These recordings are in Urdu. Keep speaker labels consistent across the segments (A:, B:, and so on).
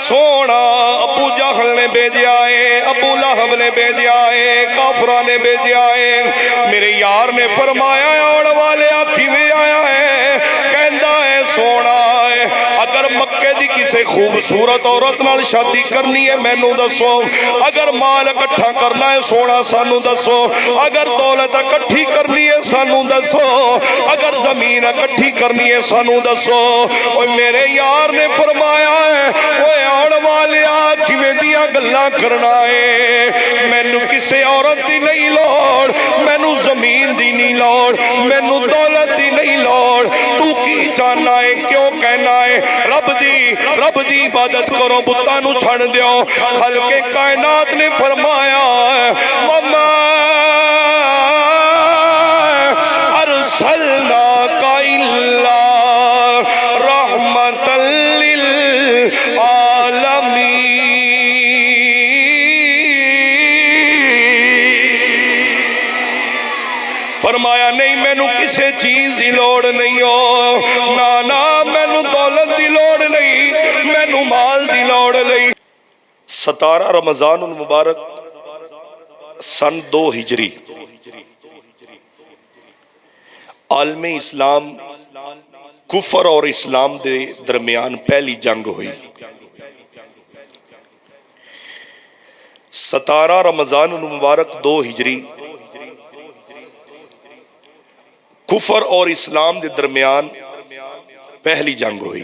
A: سونا ابو جہل نے بھیجا ہے، ابو لہب نے بھیجا ہے، کافرہ نے بھیجا ہے۔ میرے یار نے فرمایا اوڑ والے کیویں آیا ہے؟ کہندا ہے سونا ہے اگر مکے دی کسے خوبصورت عورت نال شادی کرنی ہے مینوں دسو، اگر مال اکٹھا کرنا ہے سونا سانو دسو، اگر دولت اکٹھی کرنی ہے سانو دسو، اگر زمین اکٹھی کرنی ہے سانو دسو۔ اوے میرے یار نے فرمایا ہے اوے آڑ والیا کیویں دیاں گلاں کرنا ہے، مینوں کسے عورت دی نہیں لوڑ، مینوں زمین دی نہیں لوڑ، مینوں دولت دی نہیں لوڑ، تو کی چاہنا ہے کیوں کہنا ہے رب دی عبادت کرو بتاں نو چھڑ دیو۔ خلق کائنات نے فرمایا وما ارسلناک الا رحمتا للعالمین۔ فرمایا نہیں مینوں کسے چیز دی لوڑ نہیں ہو، نا مینوں دولت دی لوڑ نہیں، مینوں مال دی لوڑ نہیں۔ 17 رمضان المبارک سن 2 ہجری عالم اسلام کفر اور اسلام دے درمیان پہلی جنگ ہوئی۔ 17 رمضان المبارک 2 ہجری کفر اور اسلام دے درمیان پہلی جنگ ہوئی۔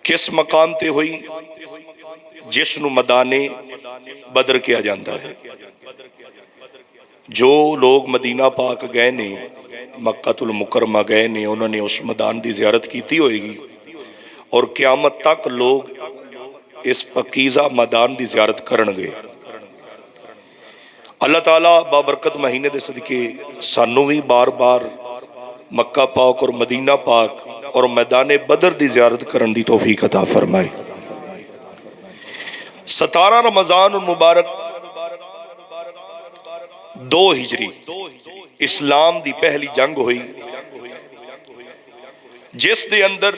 A: کس مقام تے ہوئی؟ جس نو میدان بدر کیا جاندہ ہے۔ جو لوگ مدینہ پاک گئے نے، مکہ المکرمہ گئے نے، انہوں نے اس میدان دی زیارت کیتی ہوئے گی، اور قیامت تک لوگ اس پاکیزہ میدان دی زیارت کرن گے۔ اللہ تعالیٰ بابرکت مہینے دے صدقے سانو بھی بار بار مکہ پاک اور مدینہ پاک اور میدان بدر دی زیارت کرن دی توفیق عطا فرمائے۔ 17 رمضان المبارک 2 ہجری اسلام دی پہلی جنگ ہوئی، جس دے اندر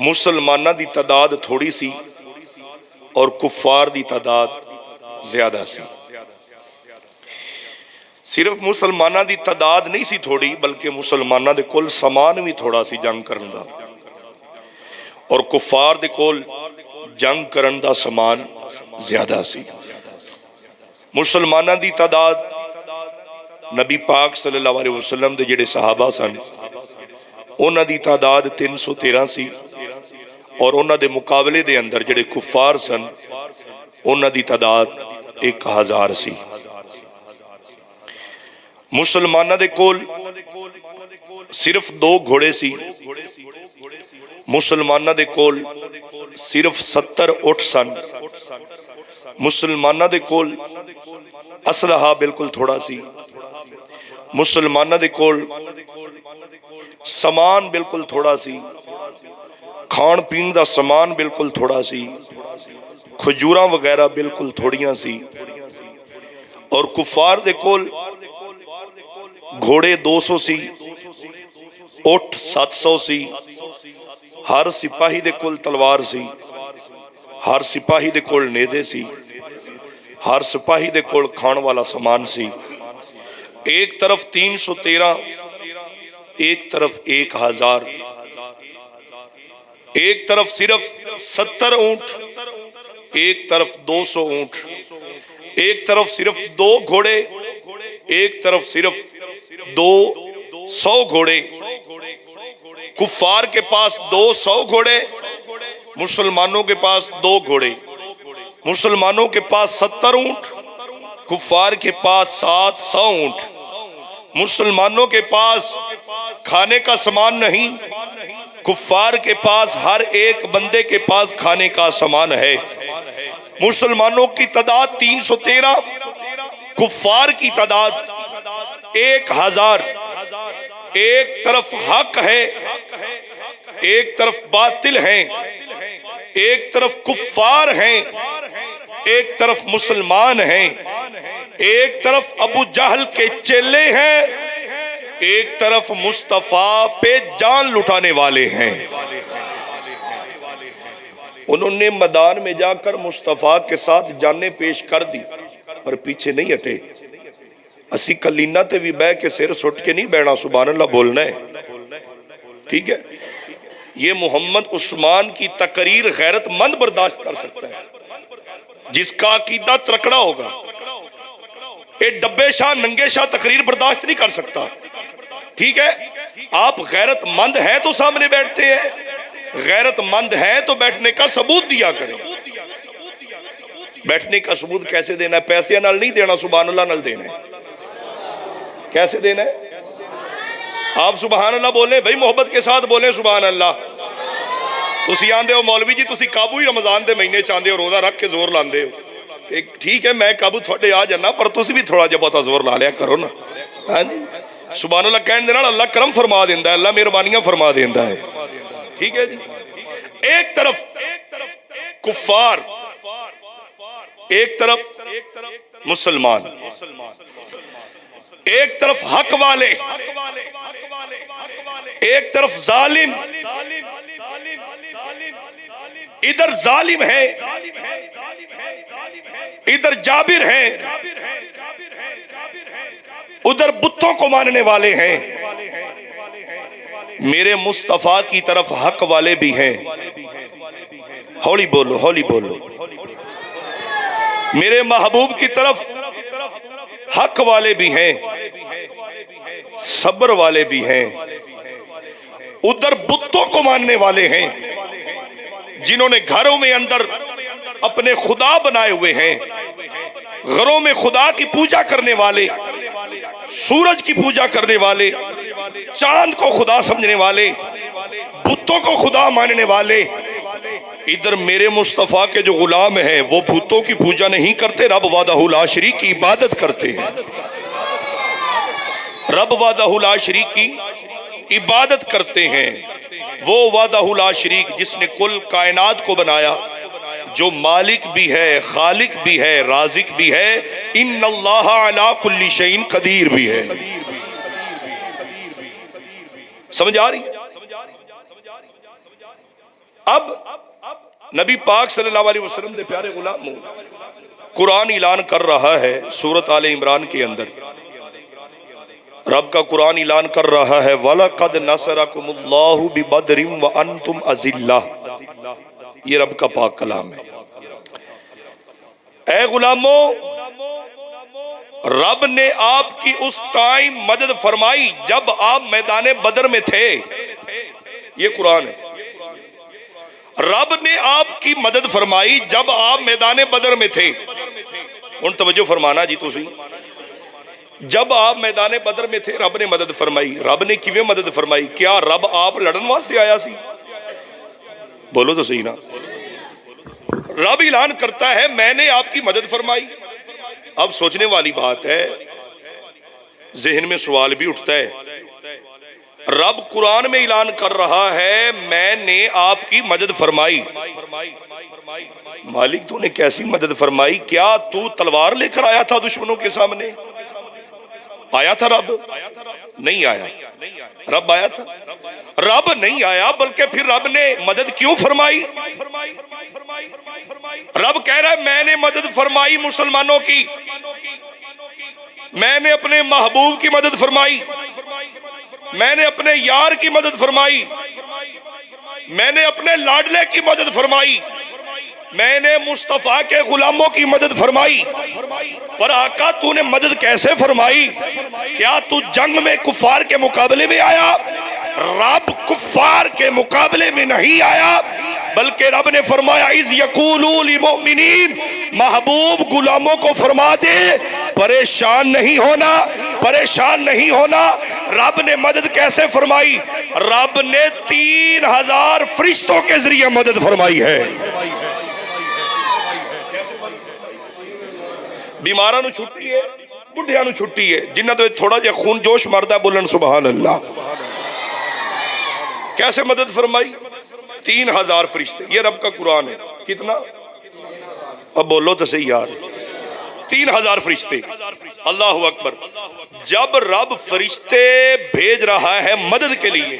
A: مسلمانہ دی تعداد تھوڑی سی اور کفار دی تعداد زیادہ سی۔ صرف مسلمانہ دی تعداد نہیں سی تھوڑی، بلکہ مسلمانہ دے کول سامان بھی تھوڑا سی جنگ کرن دا، اور کفار دے کول جنگ کرن دا سامان زیادہ سی۔ مسلمانہ دی تعداد نبی پاک صلی اللہ علیہ وسلم دے جڑے صحابہ سن انہاں دی تعداد 313 سی، اور انہاں دے مقابلے دے اندر جڑے کفار سن انہاں دی تعداد 1000 سی۔ مسلمانہ دے کول صرف 2 گھوڑے سی، مسلمانہ دے کول صرف 70 اٹھ سن، مسلمانہ دے کول اسلحہ بالکل تھوڑا سی، مسلمانہ دے کول سامان بالکل تھوڑا سی، کھان پین دا سامان بالکل تھوڑا سی، کھجوراں وغیرہ بالکل تھوڑیاں سی، اور کفار دے کول گھوڑے 200 سی، اٹھ 700 سی، ہر سپاہی دے کول تلوار سی، ہر سپاہی دے کول نیزے سی، ہر سپاہی دے کول کھان والا سامان سی۔ ایک طرف 313، ایک طرف 1000، ایک طرف صرف 70 اونٹ، ایک طرف 200 اونٹ، ایک طرف صرف 2 گھوڑے، ایک طرف صرف 200 گھوڑے۔ کفار کے پاس 200 گھوڑے، مسلمانوں کے پاس 2 گھوڑے، مسلمانوں کے پاس 70 اونٹ، کفار کے پاس 700 اونٹ۔ مسلمانوں کے پاس کھانے کا سامان نہیں، کفار کے پاس ہر ایک بندے کے پاس کھانے کا سامان ہے۔ مسلمانوں کی تعداد 313، کفار کی تعداد 1000۔ ایک طرف حق ہے، ایک طرف باطل ہیں، ایک طرف کفار ہیں، ایک طرف مسلمان ہیں، ایک طرف ابو جہل کے چیلے ہیں، ایک طرف مصطفیٰ پہ جان لٹانے والے ہیں۔ انہوں نے میدان میں جا کر مصطفیٰ کے ساتھ جانیں پیش کر دی پر پیچھے نہیں ہٹے. اسی کلینا تے بھی بہ کے سر سٹ کے نہیں بیٹھنا، سبحان اللہ بولنا ہے. ٹھیک ہے، یہ محمد عثمان کی تقریر غیرت مند برداشت کر سکتا ہے جس کا عقیدہ ترکڑا ہوگا. اے ڈبے شاہ ننگے شاہ تقریر برداشت نہیں کر سکتا. ٹھیک ہے، آپ غیرت مند ہیں تو سامنے بیٹھتے ہیں، غیرت مند ہیں تو بیٹھنے کا ثبوت دیا کریں. بیٹھنے کا ثبوت کیسے دینا ہے؟ پیسے نال نہیں دینا، سبحان اللہ نال دینا ہے. کیسے دینا ہے؟ آپ سبحان اللہ بولیں بھائی، محبت کے ساتھ بولیں سبحان اللہ. تسی آندے ہو مولوی جی تسی قابو ہی رمضان دے مہینے چاندے ہو، روزہ رکھ کے زور لاندے ہو. ٹھیک ہے میں قابو تھوڑے آ جانا، پر تسی بھی تھوڑا جا بہتا زور لا لیا کرو نا. ہاں جی سبحان اللہ کہنے دینا، اللہ کرم فرما دیندہ ہے، اللہ مہربانیاں فرما دیندہ ہے. ٹھیک ہے جی، ایک طرف کفار، ایک طرف مسلمان، ایک طرف حق والے، ایک طرف ظالم. ادھر ظالم ہے، ادھر جابر ہیں، ادھر بتوں کو ماننے والے ہیں. میرے مصطفیٰ کی طرف حق والے بھی ہیں. ہولی بولو ہولی بولو. میرے محبوب کی طرف حق والے بھی ہیں، صبر والے بھی ہیں. ادھر بتوں کو ماننے والے ہیں جنہوں نے گھروں میں اندر اپنے خدا بنائے ہوئے ہیں، گھروں میں خدا کی پوجا کرنے والے، سورج کی پوجا کرنے والے، چاند کو خدا سمجھنے والے، بتوں کو خدا ماننے والے. ادھر میرے مصطفیٰ کے جو غلام ہیں وہ بتوں کی پوجا نہیں کرتے، رب وحدہ لا شریک کی عبادت کرتے ہیں. رب وحدہ لا شریک کی عبادت کرتے ہیں. وہ وحدہ لا شریک جس نے کل کائنات کو بنایا، جو مالک بھی ہے، خالق بھی ہے، رازق بھی ہے، ان اللہ علی کل شیء قدیر بھی ہے. سمجھ آ رہی ہے؟ اب نبی پاک صلی اللہ علیہ وسلم دے پیارے غلام قرآن اعلان کر رہا ہے سورۃ آل عمران کے اندر. رب کا قرآن اعلان کر رہا ہے وَلَقَدْ نَصَرَكُمُ اللَّهُ بِبَدْرٍ وَأَنْتُمْ أَذِلَّةٌ. یہ رب کا پاک کلام ہے. اے غلاموں، رب نے آپ کی اس ٹائم مدد فرمائی جب آپ میدان بدر میں تھے. یہ قرآن ہے. رب نے آپ کی مدد فرمائی جب آپ میدان بدر میں تھے. ان توجہ فرمانا جی تسی، جب آپ میدان بدر میں تھے رب نے مدد فرمائی. رب نے کیویں مدد فرمائی؟ کیا رب آپ لڑن واسطے آیا سی؟ بولو تو صحیح نا. رب اعلان کرتا ہے میں نے آپ کی مدد فرمائی. اب سوچنے والی بات ہے، ذہن میں سوال بھی اٹھتا ہے، رب قرآن میں اعلان کر رہا ہے میں نے آپ کی مدد فرمائی. مالک تو نے کیسی مدد فرمائی؟ کیا تو تلوار لے کر آیا تھا دشمنوں کے سامنے؟ آیا تھا رب؟ نہیں آیا. رب آیا تھا؟ رب نہیں آیا. بلکہ پھر رب نے مدد کیوں فرمائی؟ رب کہہ رہا ہے میں نے مدد فرمائی مسلمانوں کی، میں نے اپنے محبوب کی مدد فرمائی، میں نے اپنے یار کی مدد فرمائی، میں نے اپنے لاڈلے کی مدد فرمائی، میں نے مصطفیٰ کے غلاموں کی مدد فرمائی. پر آقا تو نے مدد کیسے فرمائی؟ کیا تو جنگ میں کفار کے مقابلے میں آیا؟ رب کفار کے مقابلے میں نہیں آیا، بلکہ رب نے فرمایا اذ یقولوا للمؤمنین، محبوب غلاموں کو فرما دے پریشان نہیں ہونا، پریشان نہیں ہونا. رب نے مدد کیسے فرمائی؟ رب نے 3000 فرشتوں کے ذریعے مدد فرمائی ہے. بیماراں نو چھٹی ہے، بڈھیاں نو چھٹی ہے، جنہ تو تھوڑا جا خون جوش مردا بولن سبحان اللہ. کیسے مدد فرمائی؟ 3000 فرشتے. یہ رب کا قرآن ہے. کتنا؟ اب بولو تو صحیح یار. 3000 فرشتے. اللہ اکبر. جب رب فرشتے بھیج رہا ہے مدد کے لیے،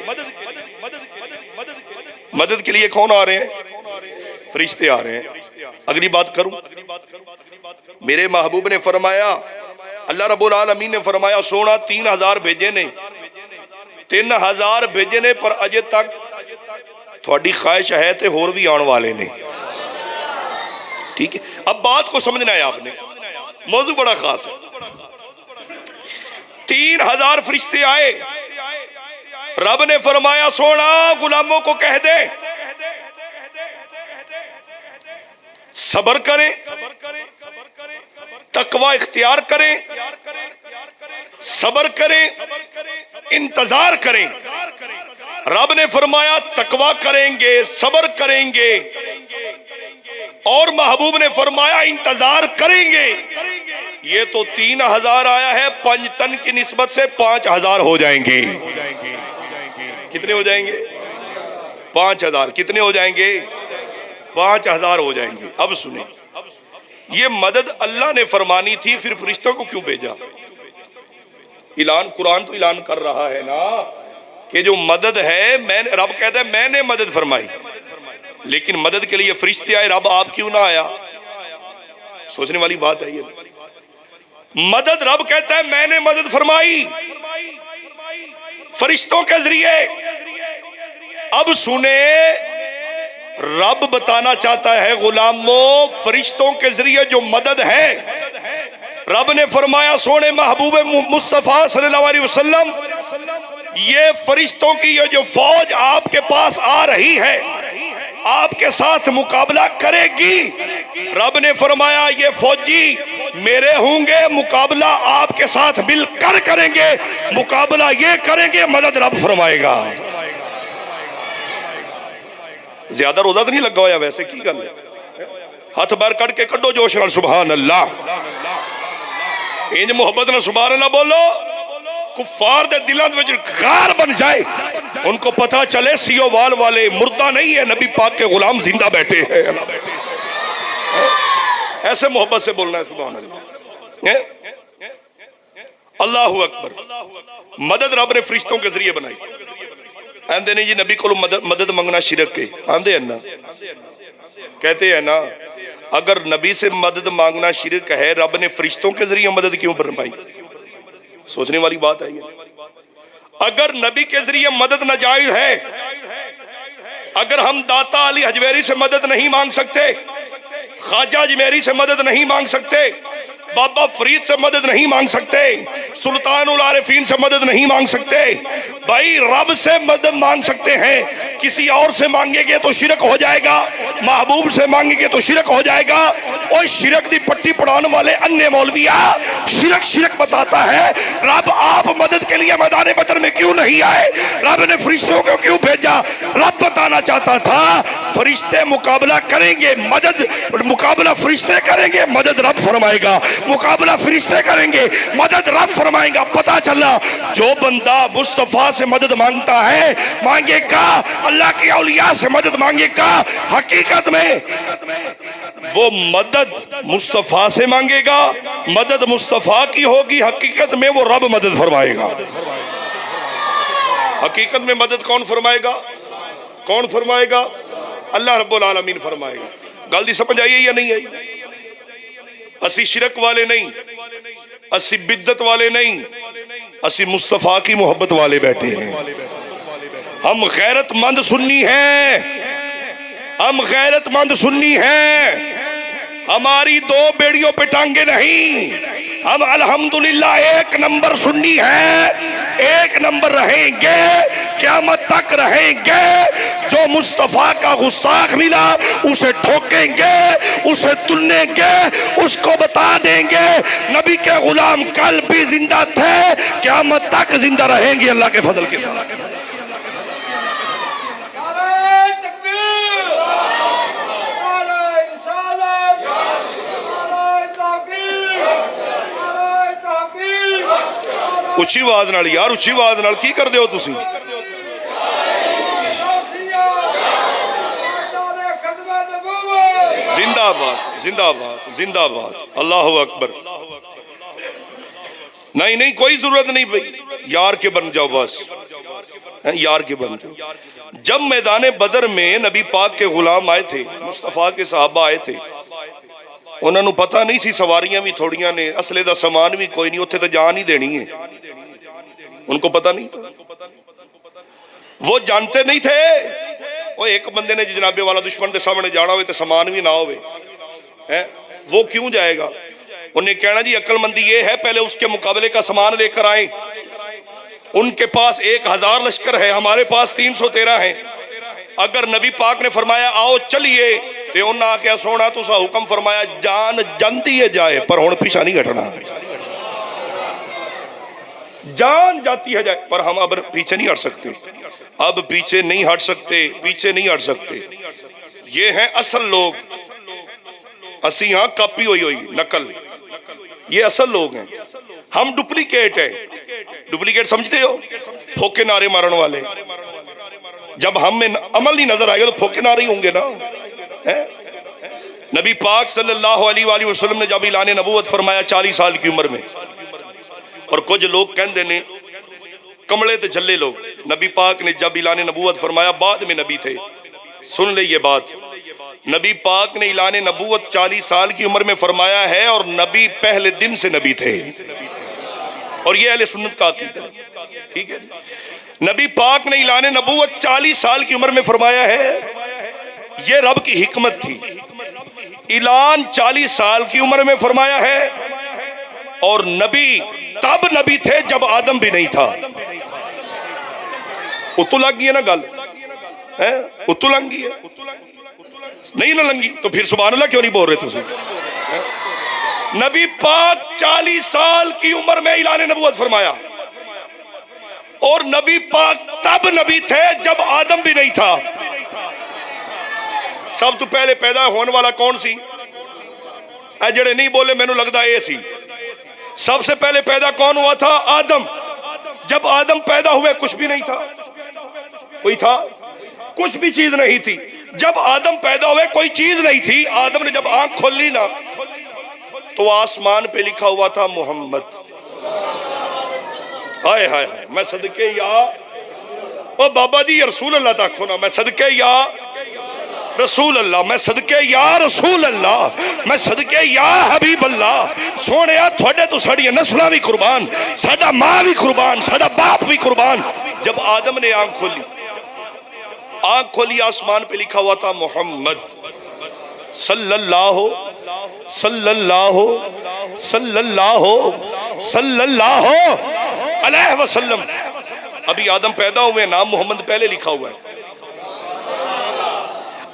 A: مدد کے لیے کون آ رہے ہیں؟ فرشتے آ رہے ہیں. اگلی بات کروں. میرے محبوب نے فرمایا, اللہ رب العالمین نے فرمایا, سونا 3000 بھیجے نے, 3000 بھیجے نے, پر اجے تک تھوڑی خواہش ہے تے ہور بھی آن والے نے. ٹھیک ہے, اب بات کو سمجھنا ہے آپ نے, موضوع بڑا خاص ہے. 3000 فرشتے آئے, رب نے فرمایا سونا غلاموں کو کہہ دے صبر کریں, تقوی اختیار کریں, صبر کریں, انتظار کریں. رب نے فرمایا تقوی کریں گے, صبر کریں گے, اور محبوب نے فرمایا انتظار کریں گے. یہ تو 3000 آیا ہے, 5 تن کی نسبت سے 5000 ہو جائیں گے. کتنے ہو جائیں گے؟ 5000. کتنے ہو جائیں گے؟ 5000 ہو جائیں گے. اب سنیں, یہ مدد اللہ نے فرمانی تھی, پھر فرشتوں کو کیوں بھیجا؟ اعلان, قرآن تو اعلان کر رہا ہے نا کہ جو مدد ہے, رب کہتا ہے میں نے مدد فرمائی, لیکن مدد کے لیے فرشتے آئے, رب آپ کیوں نہ آیا؟ سوچنے والی بات ہے یہ. مدد رب کہتا ہے میں نے مدد فرمائی فرشتوں کے ذریعے. اب سنیں, رب بتانا چاہتا ہے غلاموں, فرشتوں کے ذریعے جو مدد ہے, رب نے فرمایا سونے محبوب مصطفیٰ صلی اللہ علیہ وسلم, یہ فرشتوں کی یہ جو فوج آپ کے پاس آ رہی ہے, آپ کے ساتھ مقابلہ کرے گی. رب نے فرمایا یہ فوجی میرے ہوں گے, مقابلہ آپ کے ساتھ مل کر کریں گے, مقابلہ یہ کریں گے, مدد رب فرمائے گا. زیادہ روزہ تو نہیں لگا ہوا ویسے کی گل ہے؟ ہاتھ باہر کر کے کڈو جوش نال سبحان اللہ, انج محبت نال سبحان اللہ بولو, کفار دے دلاں وچ غار بن جائے, ان کو پتہ چلے سیو وال والے مردہ نہیں ہے, نبی پاک کے غلام زندہ بیٹھے ہیں. ایسے محبت سے بولنا ہے سبحان اللہ. اللہ اکبر. مدد رب نے فرشتوں کے ذریعے بنائی. آندے نہیں جی نبی کو مدد منگنا شرک کے, آندے ہیں نا, کہتے ہیں نا اگر نبی سے مدد مانگنا شرک ہے, رب نے فرشتوں کے ذریعے مدد کیوں فرمائی؟ سوچنے والی بات ہے یہ. اگر نبی کے ذریعے مدد ناجائز ہے, اگر ہم داتا علی حجویری سے مدد نہیں مانگ سکتے, خواجہ اجمیری سے مدد نہیں مانگ سکتے, بابا فرید سے مدد نہیں مانگ سکتے, سلطان العارفین سے مدد نہیں مانگ سکتے, بھائی رب سے مدد مانگ سکتے ہیں. کسی اور سے مانگیں گے تو شرک ہو جائے گا, محبوب سے مانگیں گے تو شرک ہو جائے گا. اور شرک دی پٹی پڑھانے والے انے مولویہ شرک بتاتا ہے. رب آپ مدد کے لیے میدان بدر میں کیوں نہیں آئے؟ رب نے فرشتوں کو کیوں بھیجا؟ رب بتانا چاہتا تھا فرشتے مقابلہ کریں گے, مدد مقابلہ فرشتے کریں گے, مدد رب فرمائے گا. مقابلہ فرشتے کریں گے, مدد رب فرمائے گا. پتہ چلا جو بندہ مصطفیٰ سے مدد مانگتا ہے, مانگے گا اللہ کے اولیاء سے مدد مانگے گا, حقیقت میں وہ مدد مصطفیٰ سے مانگے گا, مدد مصطفیٰ کی ہوگی, حقیقت میں وہ رب مدد فرمائے گا. حقیقت میں مدد کون فرمائے گا؟ کون فرمائے گا؟ اللہ رب العالمین فرمائے گا. گل دی سمجھ آئی ہے یا نہیں آئی؟ اسی شرک والے نہیں, اسی بدعت والے نہیں, اسی مصطفیٰ کی محبت والے بیٹھے ہیں. ہم غیرت مند سنی ہیں, ہم غیرت مند سنی ہیں, ہماری 2 بیڑیوں پہ ٹانگے نہیں, ہم الحمدللہ 1 نمبر سنی ہیں, 1 نمبر رہیں گے, قیامت تک رہیں گے. جو مصطفیٰ کا گستاخ ملا اسے ٹھوکیں گے, اسے تلیں گے, اس کو بتا دیں گے نبی کے غلام کل بھی زندہ تھے, قیامت تک زندہ رہیں گے اللہ کے فضل کے ساتھ. اچھی آواز نال یار, اچھی آواز نال کی کر دے ہو تسی؟ زندہ باد, زندہ باد, زندہ باد. اللہ اکبر. نہیں کوئی ضرورت نہیں بھائی, یار کے بن جاؤ بس. یار کے بندے. جب میدان بدر میں نبی پاک کے غلام آئے تھے, مصطفیٰ کے صحابہ آئے تھے, انہوں نے پتہ نہیں سی سواریاں بھی تھوڑیاں نے, اسلحے دا سامان بھی کوئی نہیں, اتنے تو جان ہی دینی ہے, ان کو پتہ نہیں تھا, وہ جانتے نہیں تھے. وہ ایک بندے نے جناب والا دشمن کے سامنے جانا ہوئے تو سامان بھی نہ ہوئے, وہ کیوں جائے گا؟ انہیں کہنا جی عقل مندی یہ ہے پہلے اس کے مقابلے کا سامان لے کر آئیں. ان کے پاس 1000 لشکر ہے, ہمارے پاس 313 ہیں. اگر نبی پاک نے فرمایا آؤ چلیے تو انہوں نے کیا سونا تو سا حکم فرمایا جان جانتی ہے جائے پر ہون پیچھا نہیں ہٹنا, جان جاتی ہے جائے پر ہم اب پیچھے نہیں ہٹ سکتے, اب پیچھے نہیں ہٹ سکتے, پیچھے نہیں ہٹ سکتے. یہ ہیں اصل لوگ, اسی ہاں کاپی ہوئی نقل, یہ اصل لوگ ہیں, ہم ڈپلیکیٹ ہیں. ڈپلیکیٹ سمجھتے ہو؟ پھوکے نعرے مارن والے. جب ہم میں عمل نہیں نظر آئے گا تو پھوکے نعرے ہی ہوں گے نا. نبی پاک صلی اللہ علیہ وآلہ وسلم نے جب اعلان نبوت فرمایا 40 سال کی عمر میں, اور کچھ لوگ کہندے نے کمڑے تے جھلے لوگ, نبی پاک نے جب اعلان نبوت فرمایا بعد میں نبی تھے. سن لے یہ بات, نبی پاک نے اعلان نبوت 40 سال کی عمر میں فرمایا ہے اور نبی پہلے دن سے نبی تھے, اور یہ اہل سنت کا عقیدہ ہے. ٹھیک ہے, نبی پاک نے اعلان نبوت 40 سال کی عمر میں فرمایا ہے, یہ رب کی حکمت تھی. اعلان 40 سال کی عمر میں فرمایا ہے, اور نبی تب نبی تھے جب آدم بھی نہیں تھا. اتو لگ گئی ہے نا گل, اتو لگ گئی ہے نہیں نہ لنگی تو پھر سبحان اللہ کیوں نہیں بول رہے تھے؟ نبی پاک 40 سال کی عمر میں اعلان نبوت فرمایا, اور نبی پاک تب نبی تھے جب آدم بھی نہیں تھا. سب تو پہلے پیدا ہونے والا کون سی؟ اے جڑے نہیں بولے میں نے لگتا اے سی. سب سے پہلے پیدا کون ہوا تھا؟ آدم. جب آدم پیدا ہوئے کچھ بھی نہیں تھا, کوئی تھا؟ کچھ بھی چیز نہیں تھی. جب آدم پیدا ہوئے کوئی چیز نہیں تھی. آدم نے جب آنکھ کھولی نا تو آسمان پہ لکھا ہوا تھا محمد. ہائے ہائے میں صدقے یا او بابا جی رسول اللہ تک ہونا, میں صدقے یا رسول اللہ, میں صدقے یا رسول اللہ, میں صدقے یا حبیب اللہ. سونے تھوڑے تو ساڑی نسلہ بھی قربان, ساڑا ماں بھی قربان, ساڑا باپ بھی قربان. جب آدم نے آنکھ کھولی آسمان پہ لکھا ہوا تھا محمد صلی اللہ صلی اللہ صلی اللہ صلی اللہ علیہ وسلم. ابھی آدم پیدا ہوئے, نام محمد پہلے لکھا ہوا ہے.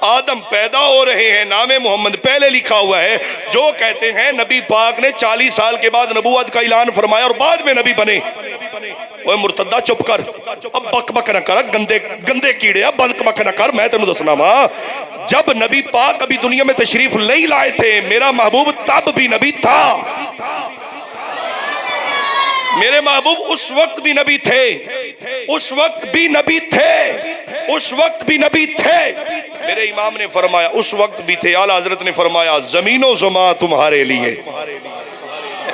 A: آدم پیدا ہو رہے ہیں, نام محمد پہلے لکھا ہوا ہے. جو کہتے ہیں نبی پاک نے 40 سال کے بعد نبوت کا اعلان فرمایا اور بعد میں نبی بنے, اوے مرتدہ چپ کر, اب بک بک نہ کر, گندے کیڑے, اب بک بک نہ کر. میں تینوں دسنا ماں, جب نبی پاک ابھی دنیا میں تشریف نہیں لائے تھے, میرا محبوب تب بھی نبی تھا. میرے محبوب اس وقت بھی نبی تھے, اس وقت بھی نبی تھے, اس وقت بھی نبی تھے. میرے امام نے فرمایا اس وقت بھی تھے. اعلیٰ حضرت نے فرمایا زمین و زمان تمہارے لیے.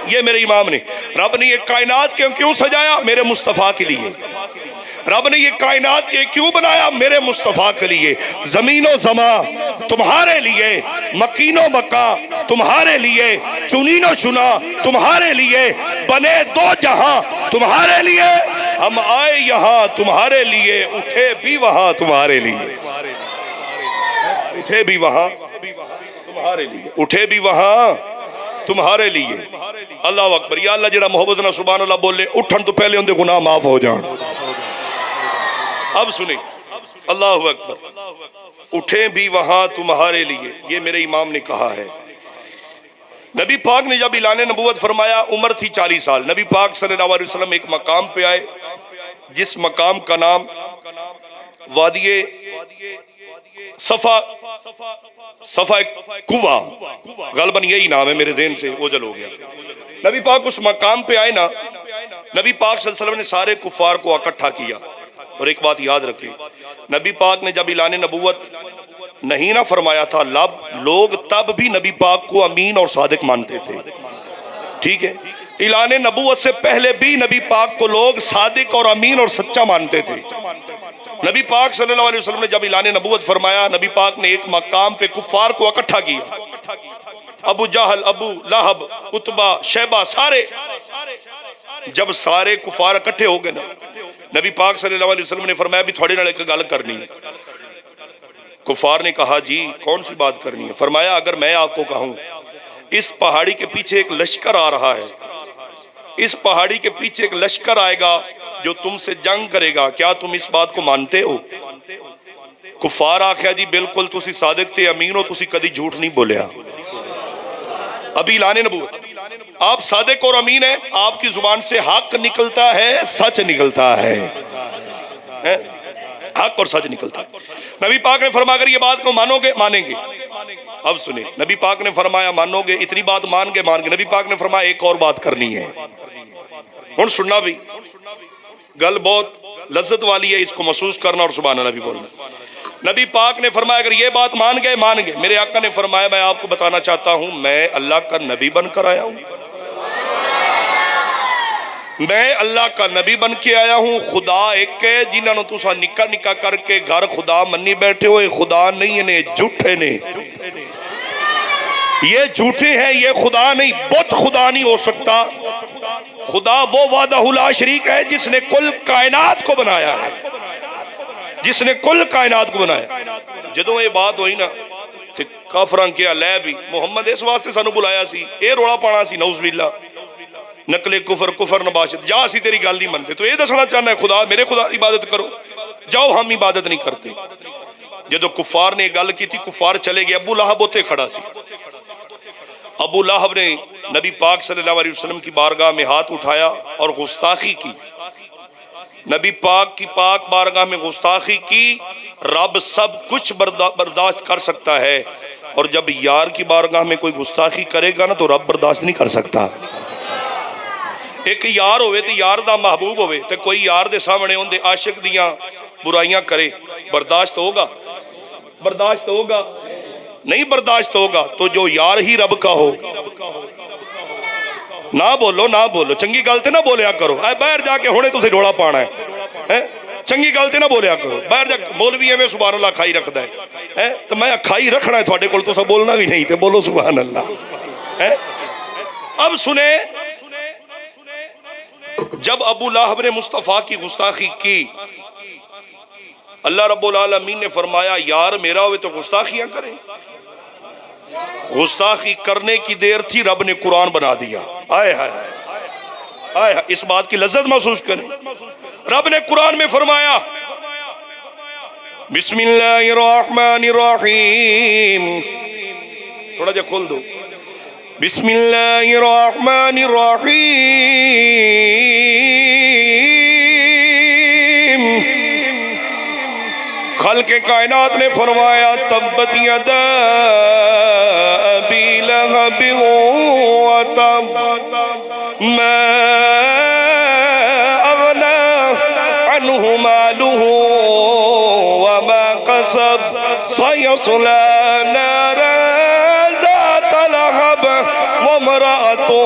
A: یہ میرے امام نے, رب نے یہ کائنات کیوں سجایا؟ میرے مصطفیٰ کے لیے. رب نے یہ کائنات کیوں بنایا؟ میرے مصطفیٰ کے لیے. زمین و زمان تمہارے لیے, مکین و مکہ تمہارے لیے, چنین و چنا تمہارے لیے, بنے دو جہاں تمہارے لیے, ہم آئے یہاں تمہارے لیے, اٹھے بھی وہاں تمہارے لیے, اٹھے بھی وہاں تمہارے لیے, اٹھے بھی وہاں تمہارے لیے. اللہ اکبر. یا اللہ جڑا محبت نہ سبحان اللہ بولے اٹھن تو پہلے ان دے گناہ معاف ہو جان. اب سنیں, اللہ اکبر. اٹھیں بھی وہاں تمہارے لیے, یہ میرے امام نے کہا ہے. نبی پاک نے جب اعلان نبوت فرمایا عمر تھی 40 سال. نبی پاک صلی اللہ علیہ وسلم ایک مقام پہ آئے جس مقام کا نام وادی صفا کوہ, غالباً یہی نام ہے, میرے ذہن سے اوجھل ہو گیا. نبی پاک اس مقام پہ آئے نا, نبی پاک صلی اللہ علیہ وسلم نے سارے کفار کو اکٹھا کیا. اور ایک بات یاد رکھیں, نبی پاک نے جب اعلان نبوت نہیں نہ فرمایا تھا, لوگ تب بھی نبی پاک کو امین اور صادق مانتے تھے. ٹھیک ہے, اعلان نبوت سے پہلے بھی نبی پاک کو لوگ صادق اور امین اور سچا مانتے تھے۔ نبی پاک صلی اللہ علیہ وسلم نے جب اعلان نبوت فرمایا، نبی پاک نے ایک مقام پہ کفار کو اکٹھا کیا، ابو جہل، ابو لہب، عتبہ، شیبہ، سارے، جب سارے کفار اکٹھے ہو گئے نا، نبی پاک صلی اللہ علیہ وسلم نے فرمایا بھی تھوڑے نال ایک گل کرنی ہے۔ کفار نے کہا جی کون سی بات کرنی ہے؟ فرمایا اگر میں آپ کو کہوں اس پہاڑی کے پیچھے ایک لشکر آ رہا ہے، اس پہاڑی کے پیچھے ایک لشکر آئے گا جو تم سے جنگ کرے گا، کیا تم اس بات کو مانتے ہو؟ کفار آخیا جی بالکل، تسی صادق تے امین ہو، تسی کدی جھوٹ نہیں بولیا۔ ابھی اعلان نبوت، آپ صادق اور امین ہیں، آپ کی زبان سے حق نکلتا ہے، سچ نکلتا ہے، حق اور سچ نکلتا ہے۔ نبی پاک نے فرمایا اگر یہ بات کو مانو گے، مانیں گے۔ اب سنیں، نبی پاک نے فرمایا مانو گے، اتنی بات مان گے، مان گے۔ نبی پاک نے فرمایا ایک اور بات کرنی ہے۔ ہن سننا بھی، گل بہت لذت والی ہے، اس کو محسوس کرنا اور سبحان اللہ بھی بولنا۔ نبی پاک نے فرمایا اگر یہ بات مان گئے، مان گئے۔ میرے آقا نے فرمایا میں آپ کو بتانا چاہتا ہوں میں اللہ کا نبی بن کر آیا ہوں، میں اللہ کا نبی بن کے آیا ہوں۔ خدا ایک ہے، جنہاں نو تسا نکا نکا کر کے گھر خدا منی بیٹھے ہوئے، خدا نہیں نے، جھوٹے نے، یہ جھوٹے ہیں، یہ خدا نہیں، بت خدا نہیں ہو سکتا۔ خدا وہ وحدہ لا شریک ہے جس نے کل کائنات کو بنایا ہے، جس نے کل کائنات کو بنایا۔ جدوں یہ بات ہوئی نا تے کافراں کیا لے بھی محمد اس واسطے سانو بلایا سی، اے روڑا پانا سی، نعوذ باللہ، نقل کفر، کفر نباشت، جا اسی تیری گل نہیں منتے، تو یہ دسنا چاہنا ہے خدا میرے خدا عبادت کرو، جاؤ ہم عبادت نہیں کرتے۔ جدو کفار نے گل کی تھی، کفار چلے گئے، ابو لہب ہوتے کھڑا سی۔ ابو لہب نے نبی پاک صلی اللہ علیہ وسلم کی بارگاہ میں ہاتھ اٹھایا اور گستاخی کی، نبی پاک کی پاک بارگاہ میں گستاخی کی۔ رب سب کچھ برداشت کر سکتا ہے، اور جب یار کی بارگاہ میں کوئی گستاخی کرے گا نا تو رب برداشت نہیں کر سکتا۔ ایک یار ہوئے تو یار دا محبوب ہوئے تو کوئی یار دے سامنے ان دے عاشق دیاں برائیاں کرے، برداشت ہوگا؟ برداشت ہوگا؟ نہیں برداشت ہوگا۔ تو جو یار ہی رب کا ہو، نہ بولو نہ بولو، چنگی گلتے نہ بولیا کرو، اے باہر جا کے ہونے تو سے ڈوڑا پانا ہے، چنگی گلتے نہ بولیا کرو، باہر جا کے مولوی میں سبحان اللہ کھائی رکھتا ہے، تو میں کھائی رکھنا ہے تھوڑے کول، تو سب بولنا بھی نہیں، تو بولو سبحان اللہ۔ اب سنیں، جب ابو لہب نے مصطفیٰ کی گستاخی کی، اللہ رب العالمین نے فرمایا یار میرا ہوئے تو گستاخیاں کریں۔ گستاخی کرنے کی دیر تھی، رب نے قرآن بنا دیا۔ آئے ہائے آئے، اس بات کی لذت محسوس کریں۔ رب نے قرآن میں فرمایا بسم اللہ الرحمن الرحیم، تھوڑا جا کھول دو، بسم اللہ الرحمن الرحیم، خلق کائنات نے فرمایا تبت یدا ابی لہب وتب ما اغنی عنہ مالہ وما کسب سیصلی نارا ذات لہب وامرأتہ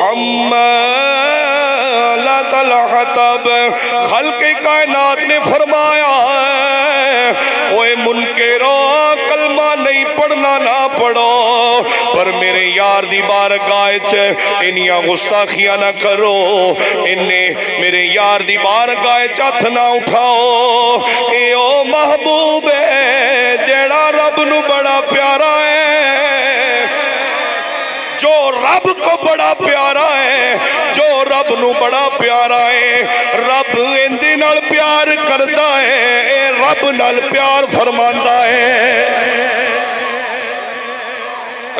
A: حمالۃ الحطب۔ خلق کائنات نے فرمایا اوے منکرو کلمہ نہیں پڑھنا نہ پڑھو، پر میرے یار دی بارگاہ چ انیاں گستاخیاں نہ کرو، انہیں میرے یار دی بارگاہ چ ہتھ نہ اٹھاؤ۔ اے او محبوب ہے جیڑا رب نو بڑا پیارا ہے، جو رب کو بڑا پیارا ہے، جو رب نو بڑا پیارا ہے، رب اندے نال پیار کردا ہے، اے رب نال پیار فرماندا ہے،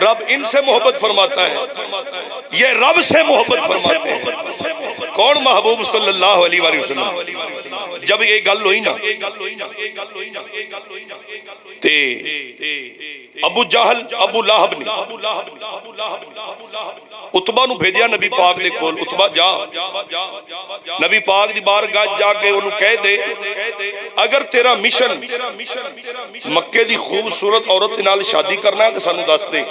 A: رب ان سے محبت فرماتا ہے، یہ رب سے محبت فرماتے ہیں۔ کون؟ محبوب صلی اللہ علیہ وآلہ وسلم۔ جب یہ گل ہوئی نا تے ابو جہل ابو لہب نے عتبہ نو بھیجیا نبی پاک دے کول، عتبہ جا نبی پاک دی بارگاہ جا کے انہوں کہہ دے اگر تیرا مشن مکے دی خوبصورت عورت نال شادی کرنا ہے تو سانو دس دے۔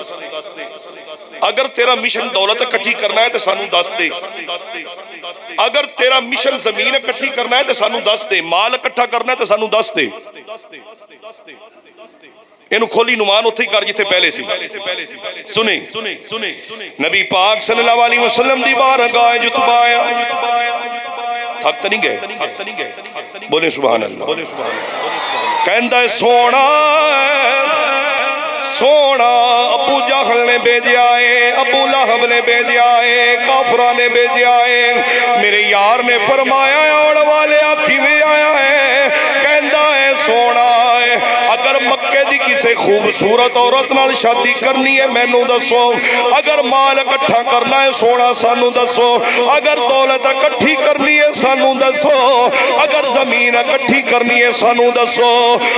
A: اگر تیرا مشن دولت اکٹھی کرنا ہے تو سانو دس دے، اگر تیرا مشن زمین اکٹھی کرنا ہے تو سانو دس دے، مال اکٹھا کرنا ہے تو سانو دس دے۔ اینو کھولی نمان اتھے کر جتھے پہلے سی۔ سنیں نبی پاک صلی اللہ علیہ وسلم دی بارگاہ جتبہ آیا، تھک نہیں گئے، بولے سبحان اللہ، کہندہ ہے سونا سونا ابو جہل نے بھیجے آئے، ابو لہب نے بھیجے آئے، کافرہ نے بھیجے آئے، میرے یار نے فرمایا اور والے آکھی میں آیا ہے، کہندہ ہے سونا اگر مکے دی کسے خوبصورت عورت نال شادی کرنی ہے مینوں دسو، اگر مال اکٹھا کرنا ہے سونا سانو دسو، اگر دولت اکٹھی کرنی ہے سانو دسو، اگر زمین اکٹھی کرنی ہے سانو دسو۔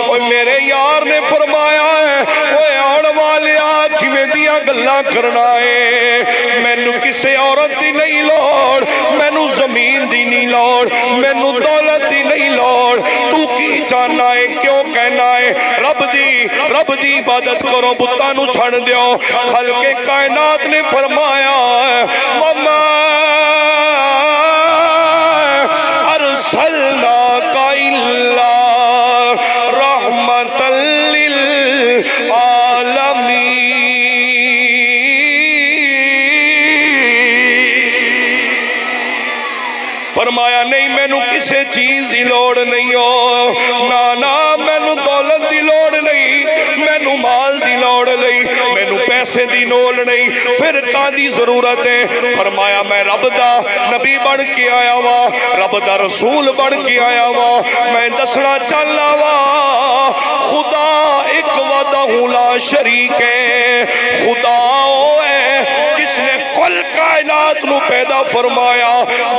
A: اوہ میرے یار نے فرمایا ہے اوہ آن والے آکھ میں دیا گلہ کرنا ہے، مینوں کسے عورت دی نہیں لوڑ، مینوں زمین دی نہیں لوڑ، مینوں دولت دی نہیں لوڑ، تو کی جانا ہے کیوں کہنا ہے رب دی عبادت کرو بتاں نو چھڑ دیو۔ خلق کائنات نے فرمایا وَمَا أَرْسَلْنَاكَ إِلَّا رَحْمَةً لِلْعَالَمِينَ۔ فرمایا نہیں مینوں کسے چیز دی لوڑ نہیں ہو، نانا مینوں دولت دی لوڑ نہیں، مینوں مال دی لوڑ نہیں، مینوں پیسے دی لوڑ نہیں، پھر کادی ضرورت ہے؟ فرمایا میں رب دا نبی بن کے آیا وا، رب دا رسول بن کے آیا وا، میں دسنا چلا وا خدا ایک وحدہ لا شریک ہے، خدا ہے جس نے کل کائنات نو پیدا فرمایا،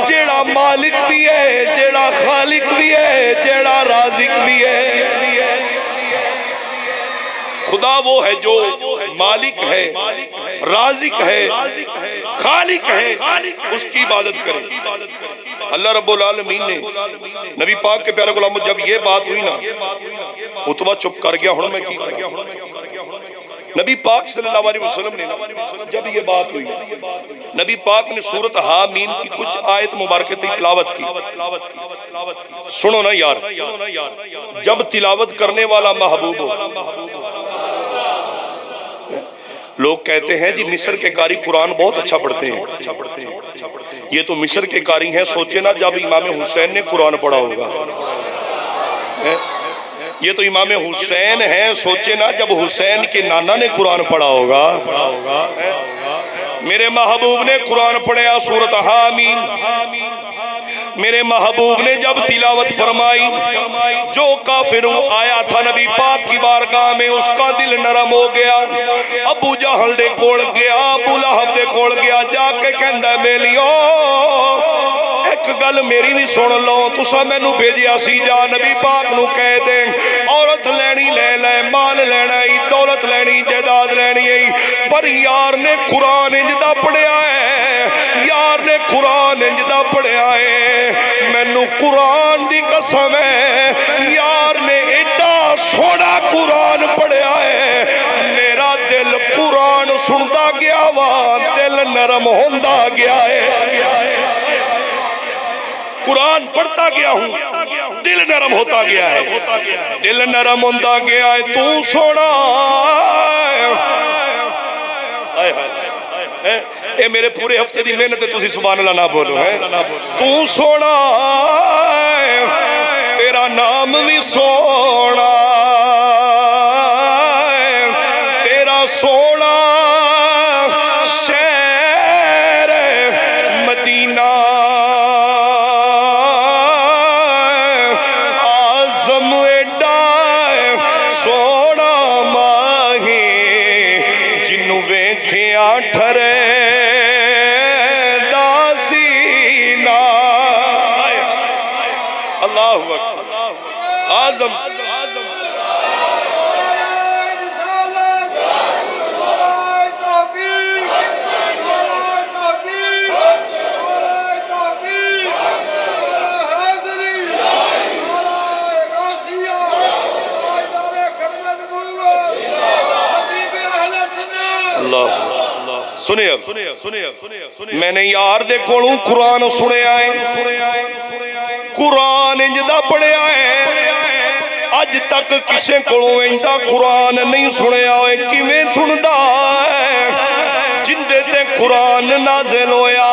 A: جیڑا مالک بھی ہے، جیڑا خالق بھی ہے، جیڑا رازق بھی ہے۔ خدا وہ ہے جو مالک ہے، رازق ہے، خالق ہے، اس کی عبادت کرے۔ اللہ رب العالمین نے نبی پاک کے پیارے غلام، جب یہ بات ہوئی نا عتبہ چپ کر گیا، ہن میں کی کروں؟ نبی پاک صلی اللہ علیہ وسلم نے جب یہ بات ہوئی، نبی پاک نے سورۃ حامیم کی کچھ آیت مبارکہ تلاوت کی۔ سنو نا یار، جب تلاوت کرنے والا محبوب ہو، لوگ کہتے ہیں جی مصر کے قاری قرآن بہت اچھا پڑھتے ہیں، یہ تو مصر کے قاری ہیں، سوچے نا جب امام حسین نے قرآن پڑھا ہوگا، یہ تو امام حسین ہیں، سوچے نا جب حسین کے نانا نے قرآن پڑھا ہوگا۔ میرے محبوب نے قرآن پڑھا سورۃ حامیم، میرے محبوب نے جب تلاوت فرمائی، جو کافر آیا تھا نبی پاک کی بارگاہ میں اس کا دل نرم ہو گیا، ابو جہل دے کول گیا، ابو لہب دے کول گیا، جا کے کہندا میلیو ایک گل میری بھی سن لو، تسا مینوں بھیجیا سی جا نبی پاک نو کہہ دے عورت لینی لے لے، مال لینا ہی، دولت لینی، جائیداد لینی ہے، پر یار نے قرآن انجدہ پڑھیا ہے، یار نے قرآن انجدہ پڑھیا ہے، مینوں قرآن دی قسم ہے یار نے ایڈا سونا قرآن پڑھیا ہے، میرا دل قرآن سندا گیا وا، دل نرم ہوندا گیا ہے، قرآن پڑھتا گیا ہوں، دل نرم ہوتا گیا ہے، دل نرم ہوتا گیا ہے، تو سونا اے میرے پورے ہفتے دی محنت ہے، تسی سبحان اللہ نہ بولو ہے، تو سونا تیرا نام بھی سونا، تیرا سونا شہر مدینہ آزم ایڈا سونا ماہی جنوں ویکھیاں ٹھرے داسینا، اللہ اکبر، آزم میں نے یار دے کولوں قرآن سنیا ہے، قرآن انجدہ پڑھیا ہے، اج تک کسے کولوں انجدہ قرآن نہیں سنیا ہوئے، کیویں سندا ہے؟ جندے تے قرآن نازل ہویا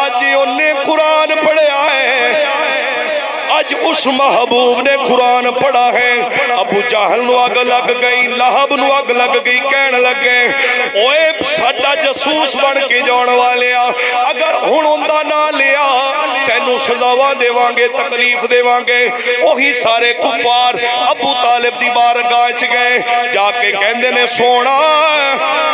A: اج انہیں قرآن پڑھیا ہے، اج اس محبوب نے قرآن پڑھا ہے۔ ابو جہل نو اگ لگ گئی، لہب نو اگ لگ گئی، کہن لگے اوے ساڈا جاسوس بن کے جان والیا، اگر ہن اوندا نہ لیا تینوں سزاواں دیواں گے، تکلیف دیواں گے۔ وہی سارے کفار ابو طالب دی بارگاہ وچ گئے، جا کے کہندے نے سونا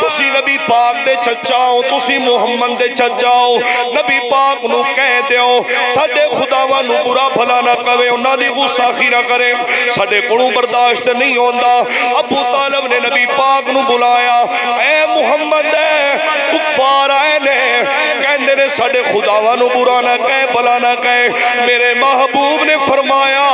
A: تسی نبی پاک دے چچا ہو، تسی محمد دے چچا ہو، نبی پاک نو کہہ دیو ساڈے خداواں نو برا بھلا نہ کہے، انہاں دی گستاخی نہ کرے، ساڈے کولوں برداشت نہیں ہوندا۔ ابو طالب نے نبی پاک نو بلایا، اے محمد کفار آئے نے کہندے نے ساڈے خداواں نو برا نہ کہے، بھلا نہ کہے۔ میرے محبوب نے فرمایا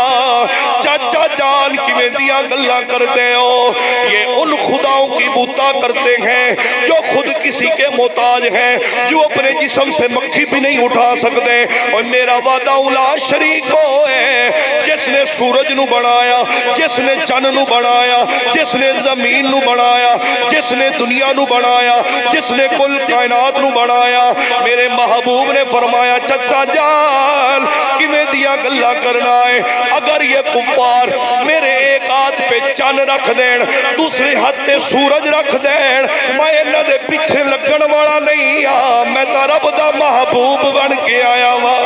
A: چاچا جان کیویں دیاں گلاں کرتے ہو؟ یہ ان خداؤں کی بوتا کرتے ہیں جو خود کسی کے محتاج ہیں، جو اپنے جسم سے مکھی بھی نہیں اٹھا سکتے۔ اور میرا وعدہ اولا شریک ہو ہے جس نے سورج نو بنایا، جس نے چن نو بنایا، جس نے زمین نو بنایا، جس نے دنیا نو بنایا، جس نے کل کائنات نو بنایا۔ میرے محبوب نے فرمایا چچا جان کیویں دیاں گلاں کرنا ہے؟ اگر یہ کفار میرے ایک ہاتھ پہ چن رکھ دین، دوسرے ہاتھ پہ سورج رکھ دین، میں انہاں دے پیچھے لگن والا نہیں ہاں، میں تا رب دا محبوب بن کے آیا ہاں،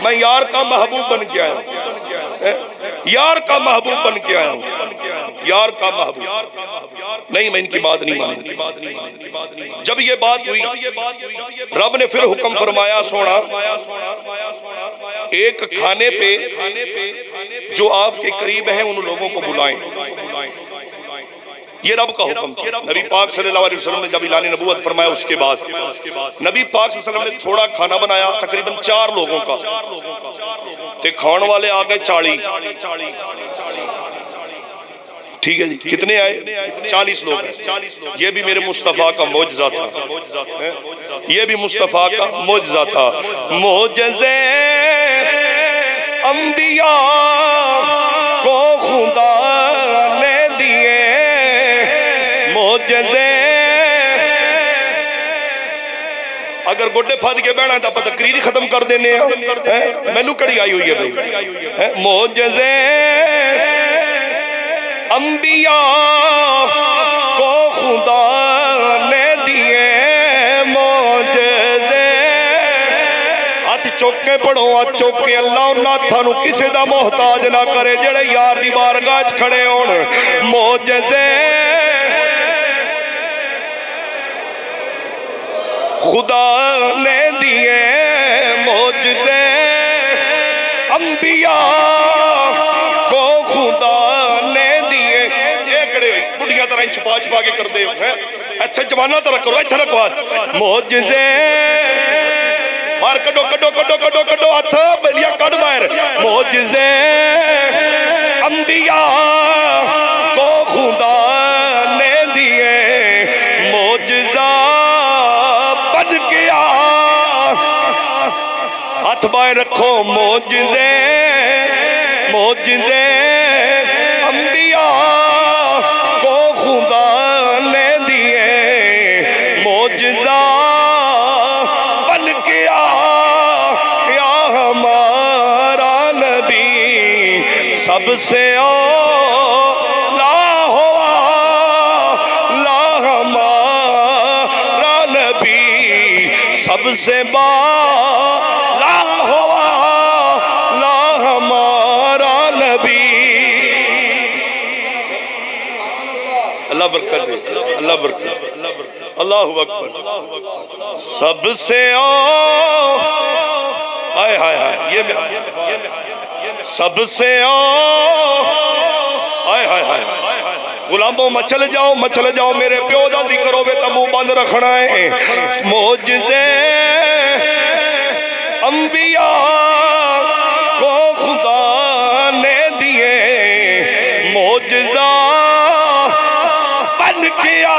A: میں یار کا محبوب بن کے آیا ہوں، یار کا محبوب بن کے آیا ہوں، یار کا محبوب نہیں۔ میں ان کی بات نہیں مانی۔ جب یہ بات ہوئی رب نے پھر حکم فرمایا سونا ایک کھانے پہ جو آپ کے قریب ہیں ان لوگوں کو بلائیں۔ یہ رب کا حکم تھا۔ نبی پاک صلی اللہ علیہ وسلم نے جب اعلان نبوت فرمایا اس کے بعد نبی پاک صلی اللہ علیہ وسلم نے تھوڑا کھانا بنایا تقریباً 4 لوگوں کا، تے کھان والے آگئے 40۔ ٹھیک ہے جی، کتنے آئے؟ 40 لوگ۔ یہ بھی میرے مصطفیٰ کا معجزہ تھا، یہ بھی مصطفیٰ کا معجزہ تھا۔ معجزے انبیاء کو خدا نے دیے، معجزے اگر گوڈے پھاد کے بیٹھا تو تقریر ہی ختم کر دینے ہیں، مینوں کڑی آئی ہوئی ہے بھائی۔ معجزے انبیاء کو خدا نے دیے، معجزے ہاتھ چوکے پڑھو، ہاتھ چوکے اللہ انہاں تھانوں کسے دا محتاج نہ کرے جڑے یار دی بارگاہ وچ کھڑے ہون۔ معجزے خدا نے دیے، معجزے انبیاء کو خدا نے دیے۔ ایکڑے بڑھیا طرح چھپا چھپا کے کر دے اچھا جوانہ طرح کرو، اچھا رکھو ہاتھ۔ معجزے مار کڈو کڈو کڈو کڈو کڈو ہاتھ بلیا کڈ باہر۔ معجزے انبیاء کو خدا نے دیے، معجزہ بن گیا ہاتھ باہر رکھو۔ معجزے معجزے انبیاء کو خدا نے دیے، معجزہ بن گیا یا ہمارا نبی سب سے اولا ہوا، لا ہمارا نبی سب سے بالا ہوا، لا ہمارا نبی۔ اللہ برکت دے، اللہ برکت، اللہ اکبر۔ سب سے ہائے ہائے ہائے، یہ سب سے ہائے ہائے ہائے غلاموں مچل جاؤ مچل جاؤ، میرے پیو دا ذکر ہوئے تا منہ بند رکھنا ہے۔ معجزے انبیاء کو خدا نے دیے، معجزہ بن گیا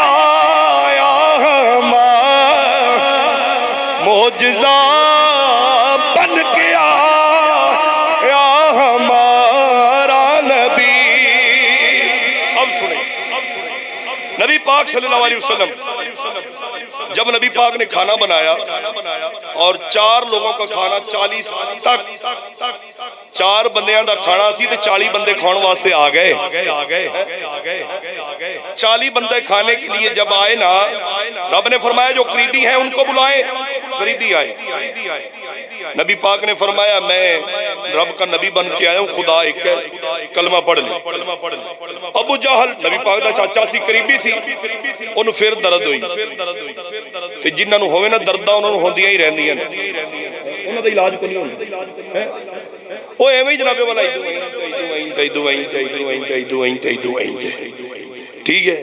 A: پاک صلی اللہ علیہ وسلم جب نبی پاک نے کھانا بنایا اور 4 لوگوں کا کھانا 40 تک 4 بندیاں دا کھانا سی تے 40 بندے کھان واسطے آ گئے 40 بندے کھانے کے لیے جب آئے نا رب نے فرمایا جو قریبی ہیں ان کو بلائیں قریبی آئے نبی پاک نے فرمایا میں رب کا نبی بن کے آیا ہوں خدا ایک ہے کلمہ پڑھ لیں ابو جہل نبی پاک دا چاچا سی قریبی سی انہوں پھر درد ہوئی کہ جنہاں نو ہوئے نا دردہ انہوں ہوندیاں ہی رہندیاں انہوں دا علاج کو نہیں ہوندی وہ ایویں جناب والا ٹھیک ہے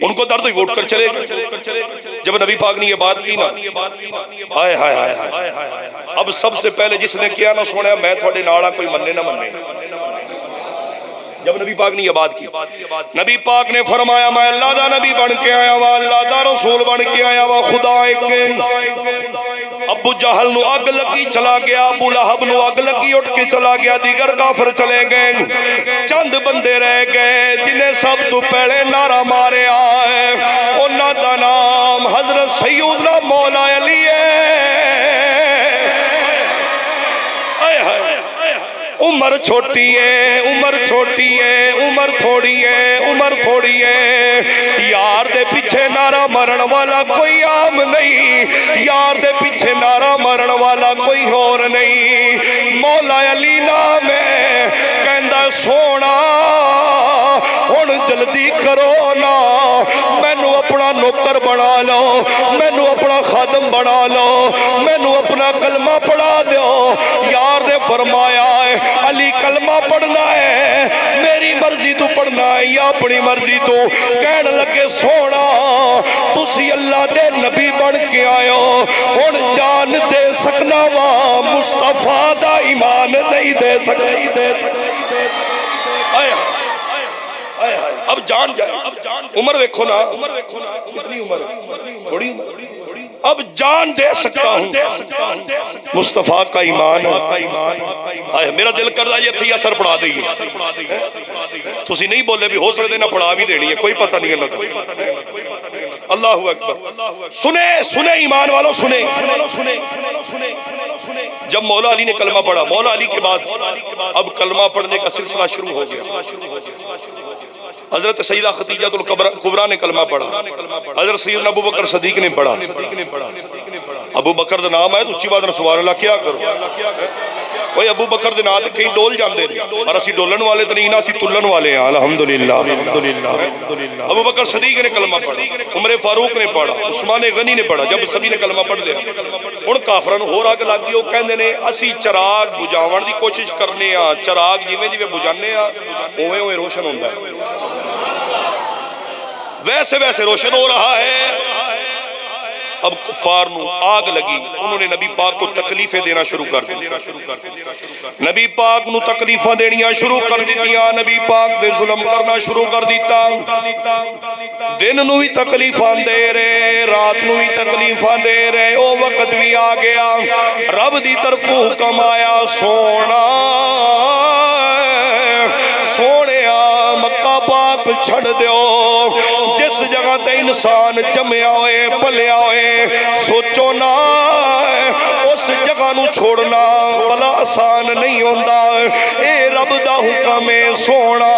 A: ان کو درد ووٹ کر چلے جب نبی پاک نے یہ بات کی نا ہائے ہائے ہائے اب سب سے پہلے جس نے کیا نا سونا میں تھوڑے ناڑا کوئی مننے نہ مننے جب نبی پاک نے یہ بات کی نبی پاک نے فرمایا میں اللہ دا نبی بن کے آیا ہوا اللہ دا رسول بن کے آیا ہوا خدا ایک ابو جہل نو اگ لگی چلا گیا ابو لہب نو اگ لگی اٹھ کے چلا گیا دیگر کافر چلے گئے چند بندے رہ گئے جنہیں سب تو پہلے نعرہ مارے آئے انہاں دا نام حضرت سیدنا مولا علی عمر چھوٹی ہے عمر چھوٹی ہے عمر تھوڑی ہے عمر تھوڑی ہے یار دے پیچھے نعرہ مرن والا کوئی عام نہیں یار دے پیچھے نعرہ مرن والا کوئی اور نہیں مولا علی نام ہے کہندا سونا ہن جلدی کرو نا مینوں اپنا نوکر بنا لو مینوں اپنا خادم بنا لو مینوں اپنا کلمہ پڑھا دیو یار نے فرمایا ہے علی کلمہ پڑھنا ہے میری مرضی تو پڑھنا ہے یا اپنی مرضی تو کہنے لگے سونا تسی اللہ دے نبی بن کے آئے ہو ہن جان دے سکنا وا مصطفیٰ دا ایمان نہیں دے سکتے اب جان جائے عمر ویکھو نا کتنی عمر تھوڑی عمر اب جان دے سکتا ہوں مصطفیٰ کا ایمان ہے میرا دل کر رہا یہ تھی اثر پڑھا دئیے تسی نہیں بولے بھی ہو سکتے نہ پڑھا بھی دینی ہے کوئی پتہ نہیں اللہ اکبر سنے ایمان والوں سنے جب مولا علی نے کلمہ پڑھا مولا علی کے بعد اب کلمہ پڑھنے کا سلسلہ شروع ہو گیا حضرت سیدہ خدیجہ الکبریٰ نے کلمہ پڑھا حضرت سیدنا ابو بکر صدیق نے پڑھا ابو بکر دا نام ہے تو اچھی بات سبحان اللہ کیا کرو وہی ابو بکر دے نام تے کئی ڈول جاندے اور اسی ڈولن والے تے نہیں نا اسی تلن والے ہیں الحمدللہ ابو بکر صدیق نے کلمہ پڑھا عمر فاروق نے پڑھا عثمان غنی نے پڑھا جب سبھی نے کلمہ پڑھ لیا ہن کافراں نوں ہور اگ لگ گئی او کہندے نے اسی چراغ بجاون دی کوشش کرنے ہاں چراغ جویں جویں بجانے ہاں اوویں اوویں روشن ہوندا ہے ویسے ویسے روشن ہو رہا ہے اب کفار نو آگ لگی انہوں نے نبی پاک کو تکلیفیں دینا شروع کر دی نبی پاک نو تکلیفیں دینیاں شروع کر دیتیاں نبی پاک دے ظلم کرنا شروع کر دیتا دن نو ہی تکلیفیں دے رہے رات نو ہی تکلیفیں دے رہے او وقت بھی آ گیا رب دی طرف حکم آیا سونا سونے مکہ پاک چھڑ دیو جس جگہ تے انسان جمیا ہوئے پلیا ہوئے سوچو نا اس جگہ نو چھوڑنا بلا آسان نہیں ہوندا اے رب دا حکم ہے سونا